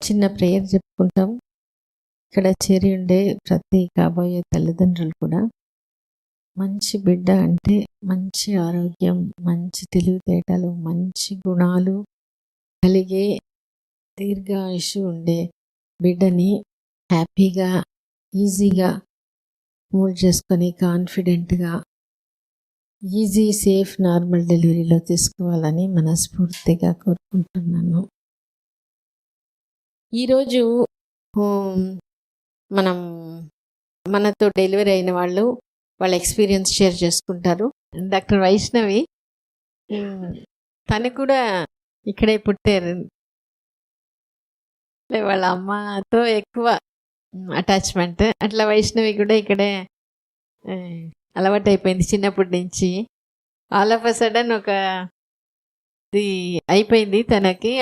చిన్న ప్రేయర్ చెప్పుకుంటాం. ఇక్కడ చేరి ఉండే ప్రతి కాబోయే తల్లిదండ్రులు కూడా మంచి బిడ్డ అంటే మంచి ఆరోగ్యం, మంచి తెలివితేటలు, మంచి గుణాలు కలిగే దీర్ఘాయుషు ఉండే బిడ్డని హ్యాపీగా, ఈజీగా మూల్డ్ చేసుకొని కాన్ఫిడెంట్గా ఈజీ, సేఫ్, నార్మల్ డెలివరీలో తీసుకోవాలని మనస్ఫూర్తిగా కోరుకుంటున్నాను. ఈరోజు మనం మనతో డెలివరీ అయిన వాళ్ళు వాళ్ళ ఎక్స్పీరియన్స్ షేర్ చేసుకుంటారు. డాక్టర్ వైష్ణవి తను కూడా ఇక్కడే పుట్టారు. వాళ్ళ అమ్మతో ఎక్కువ అటాచ్మెంట్. అట్లా వైష్ణవి కూడా ఇక్కడే అలవాటు అయిపోయింది చిన్నప్పటి నుంచి. ఆల్ ఆఫ్ అ సడన్ ఒక ఇది అయిపోయింది తనకి.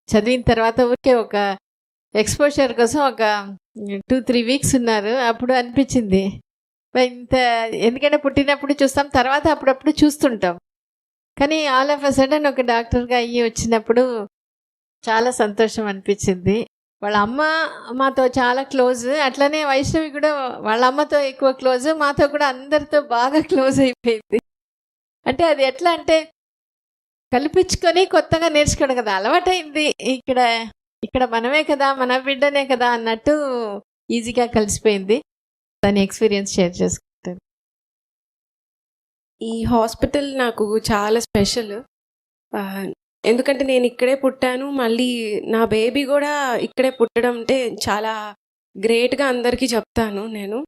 చదివిన తర్వాత ఊరికే ఒక ఎక్స్పోజర్ కోసం ఒక 2-3 వీక్స్ ఉన్నారు. అప్పుడు అనిపించింది ఇంత, ఎందుకంటే పుట్టినప్పుడు చూస్తాం, తర్వాత అప్పుడప్పుడు చూస్తుంటాం, కానీ ఆల్ ఆఫ్ అ సడన్ ఒక డాక్టర్గా అయ్యి వచ్చినప్పుడు చాలా సంతోషం అనిపించింది. వాళ్ళ అమ్మ మాతో చాలా క్లోజ్, అట్లనే వైష్ణవి కూడా వాళ్ళ అమ్మతో ఎక్కువ క్లోజ్, మాతో కూడా అందరితో బాగా క్లోజ్ అయిపోయింది. అంటే అది ఎట్లా అంటే కల్పించుకొని కొత్తగా నేర్చుకోవడం కదా, అలవాటైంది. ఇక్కడ మనమే కదా, మన బిడ్డనే కదా అన్నట్టు ఈజీగా కలిసిపోయింది. దాని ఎక్స్పీరియన్స్ షేర్ చేసుకుంటాను. ఈ హాస్పిటల్ నాకు చాలా స్పెషల్. ఎందుకంటే నేను ఇక్కడే పుట్టాను, మళ్ళీ నా బేబీ కూడా ఇక్కడే పుట్టడం అంటే చాలా గ్రేట్గా అందరికీ చెప్తాను. నేను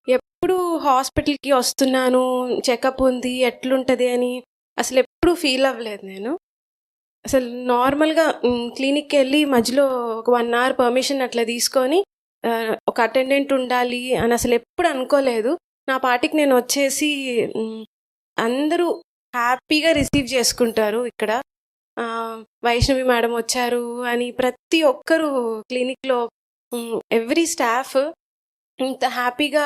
ఎప్పుడు హాస్పిటల్కి వస్తున్నాను, చెకప్ ఉంది, ఎట్లుంటుంది అని అసలు ఎప్పుడు ఫీల్ అవ్వలేదు. నేను అసలు నార్మల్గా క్లినిక్కి వెళ్ళి మధ్యలో ఒక 1 hour పర్మిషన్ అట్లా తీసుకొని ఒక అటెండెంట్ ఉండాలి అని అసలు ఎప్పుడు అనుకోలేదు. నా పాటికి నేను వచ్చేసి అందరూ హ్యాపీగా రిసీవ్ చేసుకుంటారు. ఇక్కడ వైష్ణవి మేడం వచ్చారు అని ప్రతి ఒక్కరు క్లినిక్లో ఎవ్రీ స్టాఫ్ ఇంత హ్యాపీగా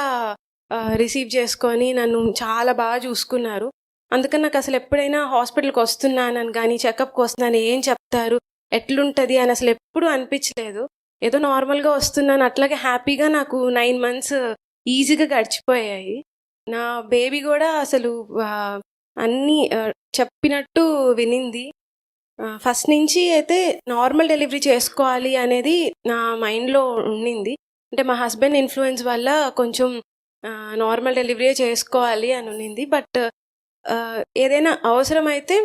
రిసీవ్ చేసుకొని నన్ను చాలా బాగా చూసుకున్నారు. అందుకని నాకు అసలు ఎప్పుడైనా హాస్పిటల్కి వస్తున్నానని కానీ, చెకప్కి వస్తున్నాను ఏం చెప్తారు, ఎట్లుంటుంది అని అసలు ఎప్పుడు అనిపించలేదు. ఏదో నార్మల్గా వస్తున్నాను, అట్లాగే హ్యాపీగా నాకు 9 months ఈజీగా గడిచిపోయాయి. నా బేబీ కూడా అసలు అన్నీ చెప్పినట్టు వినింది. ఫస్ట్ నుంచి అయితే నార్మల్ డెలివరీ చేసుకోవాలి అనేది నా మైండ్లో ఉండింది. అంటే మా హస్బెండ్ ఇన్ఫ్లుయెన్స్ వల్ల కొంచెం నార్మల్ డెలివరీ చేసుకోవాలి అని ఉండింది. బట్ ఏదైనా అవసరమైతే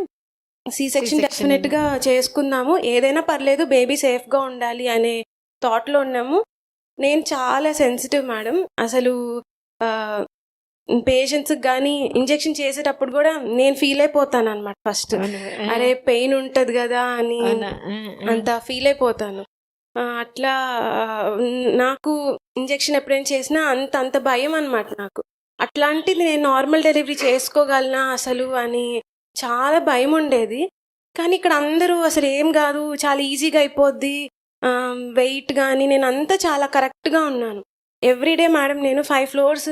సి సెక్షన్ డెఫినెట్గా చేసుకుందాము, ఏదైనా పర్లేదు, బేబీ సేఫ్గా ఉండాలి అనే థాట్లో ఉన్నాము. నేను చాలా సెన్సిటివ్ మేడం. అసలు పేషెంట్స్కి కానీ ఇంజెక్షన్ చేసేటప్పుడు కూడా నేను ఫీల్ అయిపోతాను అనమాట. ఫస్ట్ అరే పెయిన్ ఉంటుంది కదా అని అంత ఫీల్ అయిపోతాను. అట్లా నాకు ఇంజెక్షన్ ఎప్పుడైనా చేసినా అంత భయం అనమాట నాకు. అట్లాంటిది నేను నార్మల్ డెలివరీ చేసుకోగలనా అసలు అని చాలా భయం ఉండేది. కానీ ఇక్కడ అందరూ అసలు ఏం కాదు, చాలా ఈజీగా అయిపోద్ది, వెయిట్ కానీ నేను అంతా చాలా కరెక్ట్గా ఉన్నాను. ఎవ్రీడే మేడం నేను 5 floors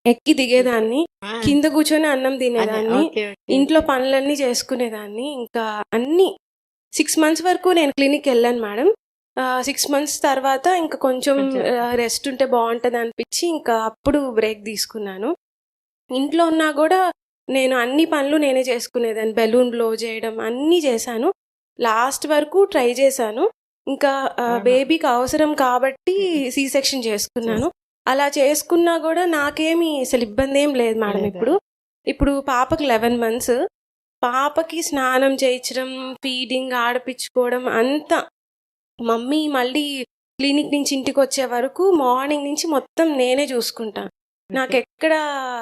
ఎక్కి దిగేదాన్ని, కింద కూర్చొని అన్నం తినేదాన్ని, ఇంట్లో పనులన్నీ చేసుకునేదాన్ని. ఇంకా అన్నీ 6 months వరకు నేను క్లినిక్ వెళ్ళాను మేడం. 6 months తర్వాత ఇంకా కొంచెం రెస్ట్ ఉంటే బాగుంటుంది అనిపించి ఇంకా అప్పుడు బ్రేక్ తీసుకున్నాను. ఇంట్లో ఉన్నా కూడా నేను అన్ని పనులు నేనే చేసుకునేదాన్ని, బెలూన్ బ్లో చేయడం అన్నీ చేశాను. లాస్ట్ వరకు ట్రై చేశాను. ఇంకా బేబీకి అవసరం కాబట్టి సి సెక్షన్ చేసుకున్నాను. అలా చేసుకున్నా కూడా నాకేమీ అసలు ఇబ్బంది ఏం లేదు మేడం. ఇప్పుడు పాపకి 11 months, పాపకి స్నానం చేయించడం, ఫీడింగ్, ఆడిపించుకోవడం అంతా మమ్మీ మళ్ళీ క్లినిక్ నుంచి ఇంటికి వచ్చే వరకు మార్నింగ్ నుంచి మొత్తం నేనే చూసుకుంటాను. నాకు ఎక్కడ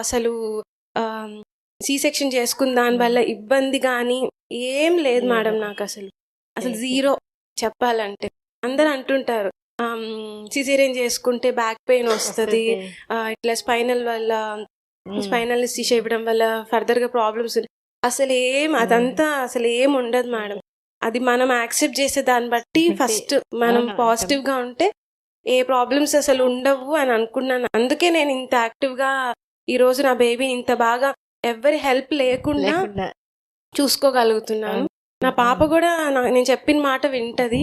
అసలు సి సెక్షన్ చేసుకున్న దానివల్ల ఇబ్బంది కానీ ఏం లేదు మేడం. నాకు అసలు జీరో చెప్పాలంటే. అందరు అంటుంటారు సిజేరియన్ చేసుకుంటే బ్యాక్ పెయిన్ వస్తుంది, ఇట్లా స్పైనల్ తీసేయడం వల్ల ఫర్దర్గా ప్రాబ్లమ్స్. అదంతా అసలు ఏం ఉండదు మేడం. అది మనం యాక్సెప్ట్ చేసే దాన్ని బట్టి ఫస్ట్ మనం పాజిటివ్గా ఉంటే ఏ ప్రాబ్లమ్స్ అసలు ఉండవు అని అనుకున్నాను. అందుకే నేను ఇంత యాక్టివ్గా ఈరోజు నా బేబీని ఇంత బాగా ఎవరి హెల్ప్ లేకుండా చూసుకోగలుగుతున్నాను. నా పాప కూడా నేను చెప్పిన మాట వింటది,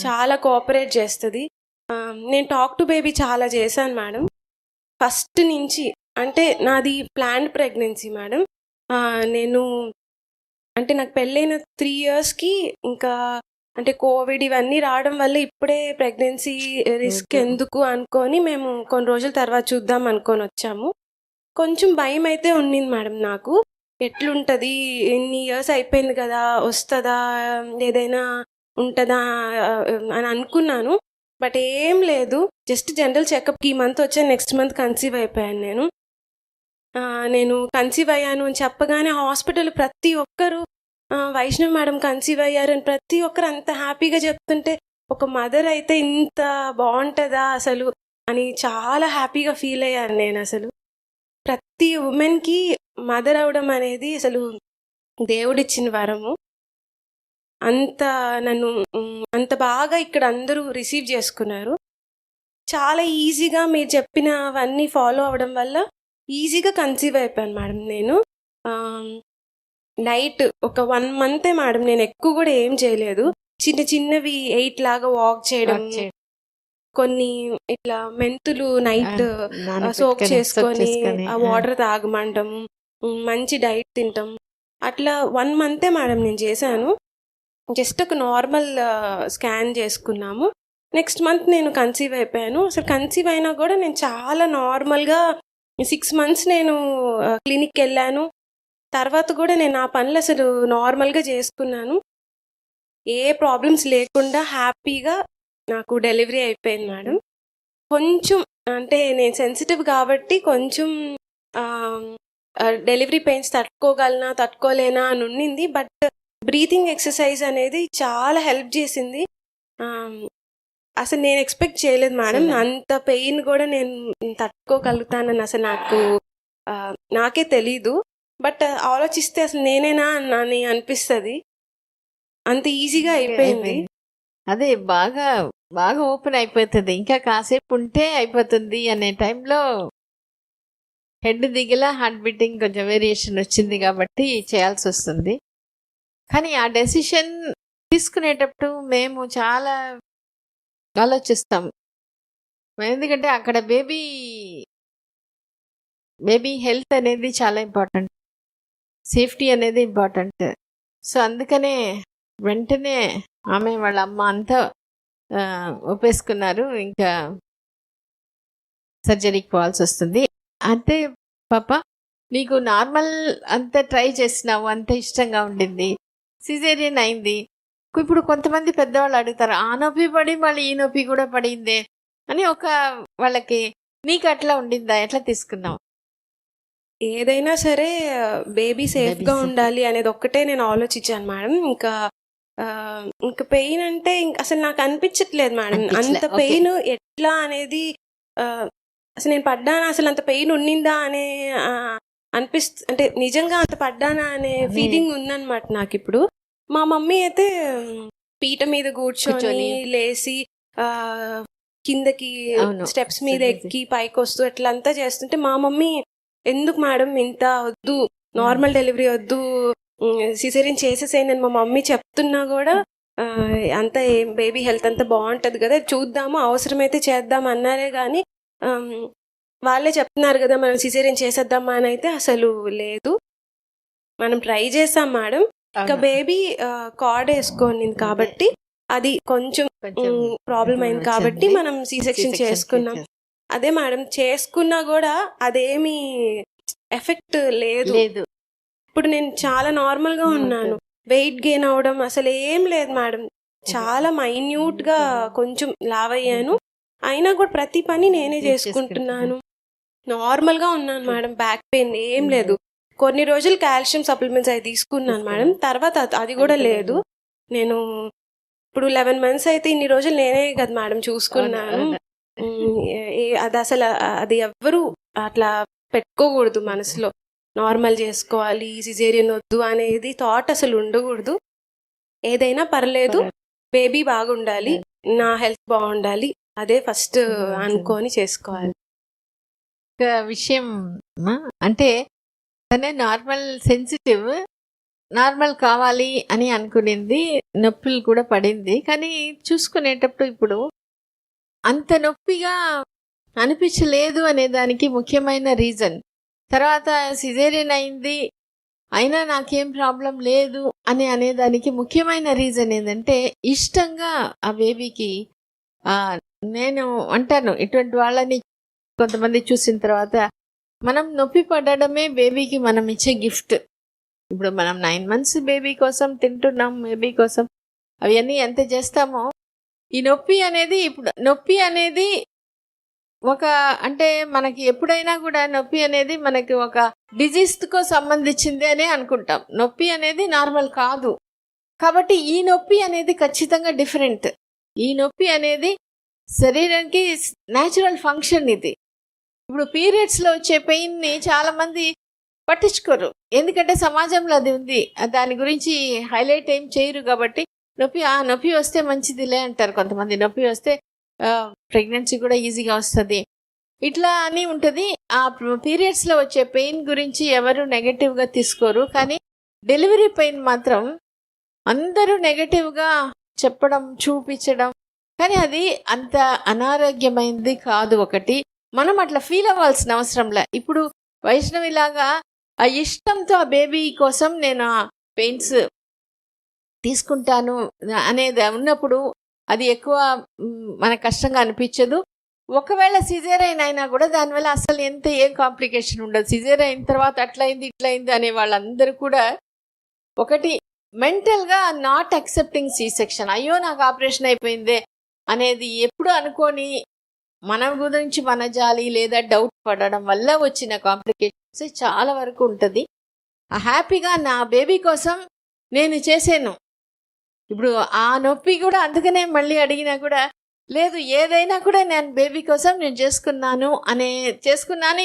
చాలా కోఆపరేట్ చేస్తుంది. నేను టాక్ టు బేబీ చాలా చేశాను మేడం ఫస్ట్ నుంచి. అంటే నాది ప్లాన్డ్ ప్రెగ్నెన్సీ మేడం. నేను అంటే నాకు పెళ్ళైన 3 yearsకి ఇంకా అంటే కోవిడ్ ఇవన్నీ రావడం వల్ల ఇప్పుడే ప్రెగ్నెన్సీ రిస్క్ ఎందుకు అనుకొని మేము కొన్ని రోజుల తర్వాత చూద్దాం అనుకొని వచ్చాము. కొంచెం భయం అయితే ఉండింది మేడం నాకు, ఎట్లుంటుంది, ఇన్ని ఇయర్స్ అయిపోయింది కదా, వస్తుందా, ఏదైనా ఉంటుందా అని అనుకున్నాను. బట్ ఏం లేదు, జస్ట్ జనరల్ చెకప్కి ఈ మంత్ వచ్చాను, నెక్స్ట్ మంత్ కన్సీవ్ అయిపోయాను. నేను కన్సీవ్ అయ్యాను అని చెప్పగానే హాస్పిటల్ ప్రతి ఒక్కరు వైష్ణవి మేడం కన్సీవ్ అయ్యారు అని ప్రతి ఒక్కరు అంత హ్యాపీగా చెప్తుంటే, ఒక మదర్ అయితే ఇంత బాగుంటుందా అసలు అని చాలా హ్యాపీగా ఫీల్ అయ్యాను నేను. అసలు ప్రతి ఉమెన్కి మదర్ అవడం అనేది అసలు దేవుడిచ్చిన వరము. అంత నన్ను అంత బాగా ఇక్కడ అందరూ రిసీవ్ చేసుకున్నారు. చాలా ఈజీగా మీరు చెప్పినవన్నీ ఫాలో అవ్వడం వల్ల ఈజీగా కన్సీవ్ అయిపోయాను మేడం. నేను నైట్ ఒక 1 month మేడం, నేను ఎక్కువ కూడా ఏం చేయలేదు. చిన్న చిన్నవి 8 లాగా వాక్ చేయడం, కొన్ని ఇట్లా మెంతులు నైట్ సోక్ చేసుకొని ఆ వాటర్ తాగమంటాం, మంచి డైట్ తింటాం. అట్లా 1 month మేడం నేను చేశాను. జస్ట్ ఒక నార్మల్ స్కాన్ చేసుకున్నాము. నెక్స్ట్ మంత్ నేను కన్సీవ్ అయిపోయాను. అసలు కన్సీవ్ అయినా కూడా నేను చాలా నార్మల్గా 6 months నేను క్లినిక్కి వెళ్ళాను. తర్వాత కూడా నేను ఆ పనులు అసలు నార్మల్గా చేసుకున్నాను. ఏ ప్రాబ్లమ్స్ లేకుండా హ్యాపీగా నాకు డెలివరీ అయిపోయింది మేడం. కొంచెం అంటే నేను సెన్సిటివ్ కాబట్టి కొంచెం డెలివరీ పెయిన్స్ తట్టుకోలేనా అని ఉండింది. బట్ బ్రీతింగ్ ఎక్సర్సైజ్ అనేది చాలా హెల్ప్ చేసింది. అసలు నేను ఎక్స్పెక్ట్ చేయలేదు మేడం, అంత పెయిన్ కూడా నేను తట్టుకోగలుగుతానని అసలు నాకే తెలీదు. బట్ ఆలోచిస్తే అసలు నేనేనా అని అనిపిస్తుంది, అంత ఈజీగా అయిపోయింది. అదే బాగా బాగా ఓపెన్ అయిపోతుంది, ఇంకా కాసేపు ఉంటే అయిపోతుంది అనే టైంలో హెడ్ దిగిలా హార్ట్ బీటింగ్ కొంచెం వేరియేషన్ వచ్చింది కాబట్టి చేయాల్సి వస్తుంది. కానీ ఆ డెసిషన్ తీసుకునేటప్పుడు మేము చాలా ఆలోచిస్తాము. ఎందుకంటే అక్కడ బేబీ హెల్త్ అనేది చాలా ఇంపార్టెంట్, సేఫ్టీ అనేది ఇంపార్టెంట్. సో అందుకనే వెంటనే ఆమె వాళ్ళ అమ్మ అంతా ఒప్పేసుకున్నారు, ఇంకా సర్జరీకి పోవాల్సి వస్తుంది. అంతే పాప, నీకు నార్మల్ అంతా ట్రై చేసినావు, అంత ఇష్టంగా ఉండింది, సిజేరియన్ అయింది. ఇప్పుడు కొంతమంది పెద్దవాళ్ళు అడుగుతారు, ఆ నొప్పి పడి మళ్ళీ ఈ నొప్పి కూడా పడిందే అని వాళ్ళకి. నీకు అట్లా ఉండిందా, ఎట్లా తీసుకున్నావు? ఏదైనా సరే బేబీ సేఫ్గా ఉండాలి అనేది ఒక్కటే నేను ఆలోచించాను మేడం. ఇంకా పెయిన్ అంటే అసలు నాకు అనిపించట్లేదు మేడం, అంత పెయిన్ ఎట్లా అనేది. అసలు నేను పడ్డానా, అసలు అంత పెయిన్ ఉన్నిందా అనే అంటే నిజంగా అంత పడ్డానా అనే ఫీలింగ్ ఉందన్నమాట నాకు ఇప్పుడు. మా మమ్మీ అయితే పీట మీద కూర్చొని లేసి కిందకి స్టెప్స్ మీద ఎక్కి పైకి వస్తూ ఎట్లంతా చేస్తుంటే, మా మమ్మీ ఎందుకు మేడం ఇంత వద్దు, నార్మల్ డెలివరీ వద్దు, సిజేరియన్ చేసేసేయండి అని మా మమ్మీ చెప్తున్నా కూడా అంత బేబీ హెల్త్ అంతా బాగుంటుంది కదా, చూద్దాము అవసరమైతే చేద్దాం అన్నారే కానీ వాళ్ళే చెప్తున్నారు కదా మనం సిజేరియన్ చేసేద్దామా అని అయితే అసలు లేదు. మనం ట్రై చేసాం మేడం. ఇంకా బేబీ కార్డ్ వేసుకోనింది కాబట్టి అది కొంచెం ప్రాబ్లం అయింది కాబట్టి మనం సి సెక్షన్ చేసుకున్నాం. అదే మేడం, చేసుకున్నా కూడా అదేమి ఎఫెక్ట్ లేదు. ఇప్పుడు నేను చాలా నార్మల్గా ఉన్నాను, వెయిట్ గెయిన్ అవడం అసలు ఏం లేదు మేడం. చాలా మైన్యూట్గా కొంచెం లావ్ అయ్యాను, అయినా కూడా ప్రతి పని నేనే చేసుకుంటున్నాను, నార్మల్గా ఉన్నాను మేడం. బ్యాక్ పెయిన్ ఏం లేదు. కొన్ని రోజులు కాల్షియం సప్లిమెంట్స్ అవి తీసుకున్నాను మేడం, తర్వాత అది కూడా లేదు. నేను ఇప్పుడు 11 months అయితే ఇన్ని రోజులు నేనే కదా మేడం చూసుకున్నాను. అది అసలు అది ఎవ్వరూ అట్లా పెట్టుకోకూడదు మనసులో, నార్మల్ చేసుకోవాలి సిజేరియన్ వద్దు అనేది థాట్ అసలు ఉండకూడదు. ఏదైనా పర్లేదు, బేబీ బాగుండాలి, నా హెల్త్ బాగుండాలి, అదే ఫస్ట్ అనుకొని చేసుకోవాలి. విషయం అంటే తనే నార్మల్ సెన్సిటివ్, నార్మల్ కావాలి అని అనుకునింది. నొప్పులు కూడా పడింది. కానీ చూసుకునేటప్పుడు ఇప్పుడు అంత నొప్పిగా అనిపించలేదు అనే దానికి ముఖ్యమైన రీజన్. తర్వాత సిజేరియన్ అయింది, అయినా నాకేం ప్రాబ్లం లేదు అని అనేదానికి ముఖ్యమైన రీజన్ ఏంటంటే ఇష్టంగా ఆ బేబీకి నేను అంటాను, ఇటువంటి వాళ్ళని కొంతమంది చూసిన తర్వాత మనం నొప్పి పడడమే బేబీకి మనం ఇచ్చే గిఫ్ట్. ఇప్పుడు మనం 9 months బేబీ కోసం తింటున్నాం, బేబీ కోసం అవన్నీ ఎంత చేస్తామో, ఈ నొప్పి అనేది ఒక అంటే మనకి ఎప్పుడైనా కూడా నొప్పి అనేది మనకి ఒక డిజీజ్కో సంబంధించింది అనే అనుకుంటాం. నొప్పి అనేది నార్మల్ కాదు. కాబట్టి ఈ నొప్పి అనేది ఖచ్చితంగా డిఫరెంట్. ఈ నొప్పి అనేది శరీరానికి న్యాచురల్ ఫంక్షన్. ఇది ఇప్పుడు పీరియడ్స్లో వచ్చే పెయిన్ని చాలామంది పట్టించుకోరు, ఎందుకంటే సమాజంలో అది ఉంది, దాని గురించి హైలైట్ ఏం చేయరు. కాబట్టి నొప్పి వస్తే మంచిదిలే అంటారు కొంతమంది. నొప్పి వస్తే ప్రెగ్నెన్సీ కూడా ఈజీగా వస్తుంది ఇట్లా అని ఉంటుంది. ఆ పీరియడ్స్లో వచ్చే పెయిన్ గురించి ఎవరు నెగటివ్గా తీసుకోరు. కానీ డెలివరీ పెయిన్ మాత్రం అందరూ నెగటివ్గా చెప్పడం, చూపించడం. కానీ అది అంత అనారోగ్యమైనది కాదు. ఒకటి మనం అట్లా ఫీల్ అవ్వాల్సిన అవసరంలే. ఇప్పుడు వైష్ణవిలాగా ఆ ఇష్టంతో ఆ బేబీ కోసం నేను ఆ పెయిన్స్ తీసుకుంటాను అనేది ఉన్నప్పుడు అది ఎక్కువ మనకు కష్టంగా అనిపించదు. ఒకవేళ సిజేరియన్ అయినా కూడా దానివల్ల అసలు ఏం కాంప్లికేషన్ ఉండదు. సిజేరియన్ అయిన తర్వాత అట్లయింది ఇట్లయింది అనే వాళ్ళందరూ కూడా ఒకటి మెంటల్గా నాట్ యాక్సెప్టింగ్ సి సెక్షన్, అయ్యో నాకు ఆపరేషన్ అయిపోయిందే అనేది ఎప్పుడు అనుకొని మన గురించి మన జాలి లేదా డౌట్ పడడం వల్ల వచ్చిన కాంప్లికేషన్స్ చాలా వరకు ఉంటుంది. హ్యాపీగా నా బేబీ కోసం నేను చేసాను. ఇప్పుడు ఆ నొప్పి కూడా అందుకనే మళ్ళీ అడిగినా కూడా లేదు, ఏదైనా కూడా నేను బేబీ కోసం నేను చేసుకున్నాను,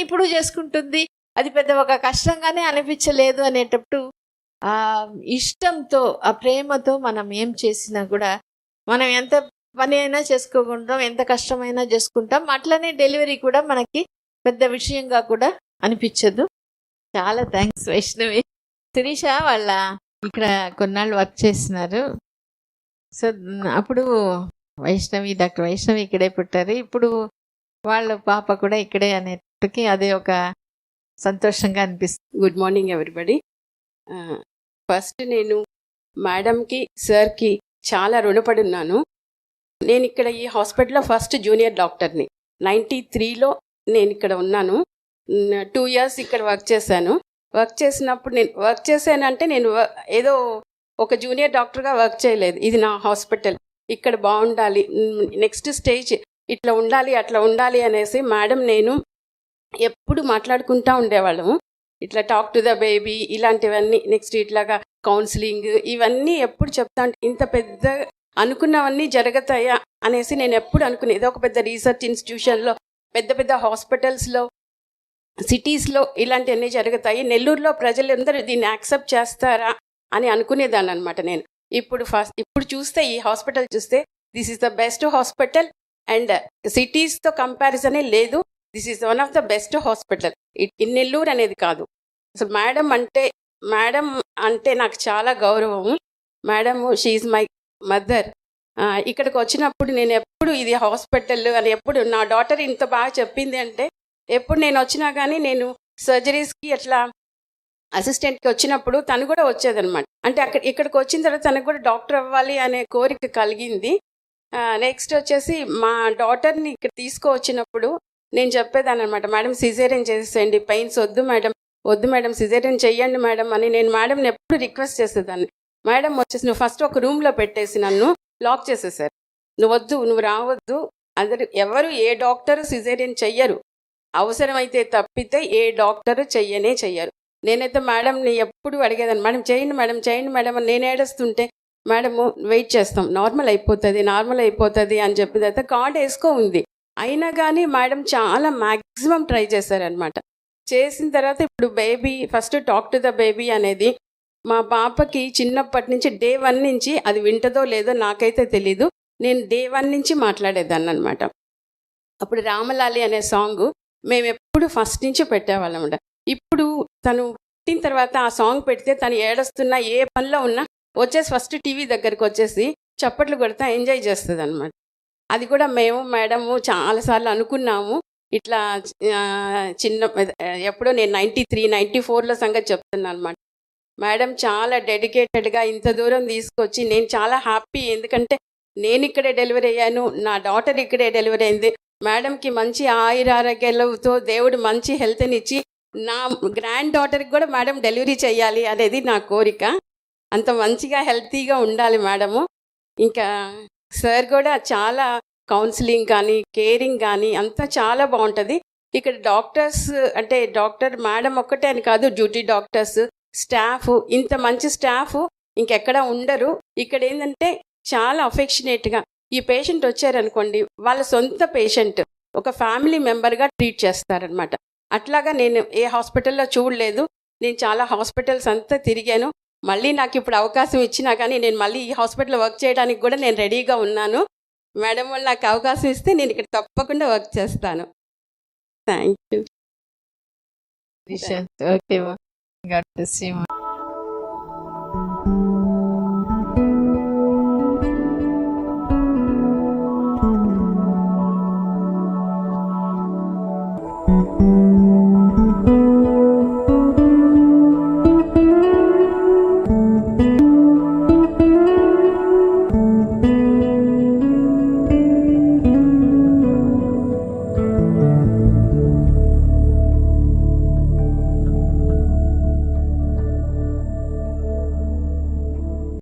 ఇప్పుడు చేసుకుంటుంది, అది పెద్ద ఒక కష్టంగానే అనిపించలేదు అనేటప్పుడు ఆ ఇష్టంతో ఆ ప్రేమతో మనం ఏం చేసినా కూడా మనం ఎంత పని అయినా చేసుకోకుంటాం, ఎంత కష్టమైనా చేసుకుంటాం. అట్లనే డెలివరీ కూడా మనకి పెద్ద విషయంగా కూడా అనిపించదు. చాలా థ్యాంక్స్ వైష్ణవి. శిరీష వాళ్ళ ఇక్కడ కొన్నాళ్ళు వర్క్ చేస్తున్నారు. సో అప్పుడు డాక్టర్ వైష్ణవి ఇక్కడే పుట్టారు. ఇప్పుడు వాళ్ళ పాప కూడా ఇక్కడే అనేటికి అదే ఒక సంతోషంగా అనిపిస్తుంది. Good morning everybody. ఫస్ట్ నేను మేడంకి, సార్కి చాలా రుణపడి ఉన్నాను. నేను ఇక్కడ ఈ హాస్పిటల్లో ఫస్ట్ జూనియర్ డాక్టర్ని. 93లో నేను ఇక్కడ ఉన్నాను. 2 years ఇక్కడ వర్క్ చేశాను. వర్క్ చేసినప్పుడు నేను ఏదో ఒక జూనియర్ డాక్టర్గా వర్క్ చేయలేదు. ఇది నా హాస్పిటల్, ఇక్కడ బాగుండాలి, నెక్స్ట్ స్టేజ్ ఇట్లా ఉండాలి, అట్లా ఉండాలి అనేసి మేడం నేను ఎప్పుడు మాట్లాడుకుంటూ ఉండేవాళ్ళము. ఇట్లా టాక్ టు ద బేబీ ఇలాంటివన్నీ, నెక్స్ట్ ఇట్లాగా కౌన్సిలింగ్, ఇవన్నీ ఎప్పుడు చెప్తా ఉంటే ఇంత పెద్ద అనుకున్నవన్నీ జరుగుతాయా అనేసి నేను ఎప్పుడు అనుకునేది. ఏదో ఒక పెద్ద రీసెర్చ్ ఇన్స్టిట్యూషన్లో, పెద్ద పెద్ద హాస్పిటల్స్లో, సిటీస్లో ఇలాంటివన్నీ జరుగుతాయి, నెల్లూరులో ప్రజలందరూ దీన్ని యాక్సెప్ట్ చేస్తారా అని అనుకునేదాన్ని అనమాట నేను. ఇప్పుడు చూస్తే ఈ హాస్పిటల్ చూస్తే this is the best hospital and సిటీస్తో కంపారిజనే లేదు. This is one of the best hospital in Nellore అనేది కాదు. అసలు మేడం అంటే నాకు చాలా గౌరవము. Madam she's my mother. ఇక్కడికి వచ్చినప్పుడు నేను ఎప్పుడు ఇది హాస్పిటల్ అని ఎప్పుడు నా డాటర్ ఇంత బాగా చెప్పింది అంటే, ఎప్పుడు నేను వచ్చినా కానీ నేను సర్జరీస్కి అట్లా అసిస్టెంట్కి వచ్చినప్పుడు తను కూడా వచ్చేదనమాట. అంటే ఇక్కడికి వచ్చిన తర్వాత తనకు కూడా డాక్టర్ అవ్వాలి అనే కోరిక కలిగింది. నెక్స్ట్ వచ్చేసి మా డాటర్ని ఇక్కడ తీసుకువచ్చినప్పుడు నేను చెప్పేదాన్ని అనమాట, మేడం సిజేరియన్ చేసేయండి, పెయిన్స్ వద్దు మేడం సిజేరియన్ చెయ్యండి మేడం అని నేను మేడంని ఎప్పుడు రిక్వెస్ట్ చేసేదాన్ని. మేడం వచ్చేసి నువ్వు ఫస్ట్ ఒక రూమ్లో పెట్టేసి నన్ను లాక్ చేసేసారు. నువ్వు రావద్దు, ఎవరు ఏ డాక్టరు సిజేరియన్ చెయ్యరు, అవసరమైతే తప్పితే ఏ డాక్టరు చెయ్యరు. నేనైతే మేడంని ఎప్పుడు అడిగేదాన్ని, మేడం చేయండి మేడం అని నేను ఏడుస్తుంటే, మేడము వెయిట్ చేస్తాం, నార్మల్ అయిపోతుంది అని చెప్పిన తర్వాత కార్డ్ వేసుకో ఉంది. అయినా కానీ మేడం చాలా మ్యాక్సిమం ట్రై చేశారనమాట. చేసిన తర్వాత ఇప్పుడు baby first talk to the baby అనేది మా పాపకి చిన్నప్పటి నుంచి డే 1 నుంచి, అది వింటదో లేదో నాకైతే తెలీదు, నేను డే 1 నుంచి మాట్లాడేదాన్ని అనమాట. అప్పుడు రామలాలి అనే సాంగ్ మేము ఎప్పుడు ఫస్ట్ నుంచి పెట్టేవాళ్ళం. ఇప్పుడు తను పుట్టిన తర్వాత ఆ సాంగ్ పెడితే తను ఏడుస్తున్నా ఏ పనిలో ఉన్నా వచ్చేసి ఫస్ట్ టీవీ దగ్గరికి వచ్చేసి చప్పట్లు కొడతా ఎంజాయ్ చేస్తుంది అనమాట. అది కూడా మేము మేడము చాలాసార్లు అనుకున్నాము. ఇట్లా చిన్న ఎప్పుడో నేను 93, 94లో సంగతి చెప్తున్నాను అనమాట. మేడం చాలా డెడికేటెడ్గా ఇంత దూరం తీసుకొచ్చి నేను చాలా హ్యాపీ. ఎందుకంటే నేను ఇక్కడే డెలివరీ అయ్యాను, నా డాటర్ ఇక్కడే డెలివరీ అయింది. మేడంకి మంచి ఆయురారోగ్యాలతో దేవుడు మంచి హెల్త్ని ఇచ్చి నా గ్రాండ్ డాటర్కి కూడా మేడం డెలివరీ చేయాలి అనేది నా కోరిక. అంత మంచిగా హెల్తీగా ఉండాలి మేడము. ఇంకా సార్ కూడా చాలా కౌన్సిలింగ్ కానీ కేరింగ్ కానీ అంతా చాలా బాగుంటుంది. ఇక్కడ డాక్టర్స్ అంటే డాక్టర్ మేడం ఒక్కటే అని కాదు, డ్యూటీ డాక్టర్స్, స్టాఫ్, ఇంత మంచి స్టాఫ్ ఇంకెక్కడ ఉండరు. ఇక్కడ ఏంటంటే చాలా అఫెక్షనేట్గా ఈ పేషెంట్ వచ్చారనుకోండి వాళ్ళ సొంత పేషెంట్, ఒక ఫ్యామిలీ మెంబర్గా ట్రీట్ చేస్తారనమాట. అట్లాగా నేను ఏ హాస్పిటల్లో చూడలేదు. నేను చాలా హాస్పిటల్స్ అంతా తిరిగాను. మళ్ళీ నాకు ఇప్పుడు అవకాశం ఇచ్చినా కానీ నేను మళ్ళీ ఈ హాస్పిటల్లో వర్క్ చేయడానికి కూడా నేను రెడీగా ఉన్నాను. మేడం వాళ్ళు నాకు అవకాశం ఇస్తే నేను ఇక్కడ తప్పకుండా వర్క్ చేస్తాను. Thank you. Okay, God bless you.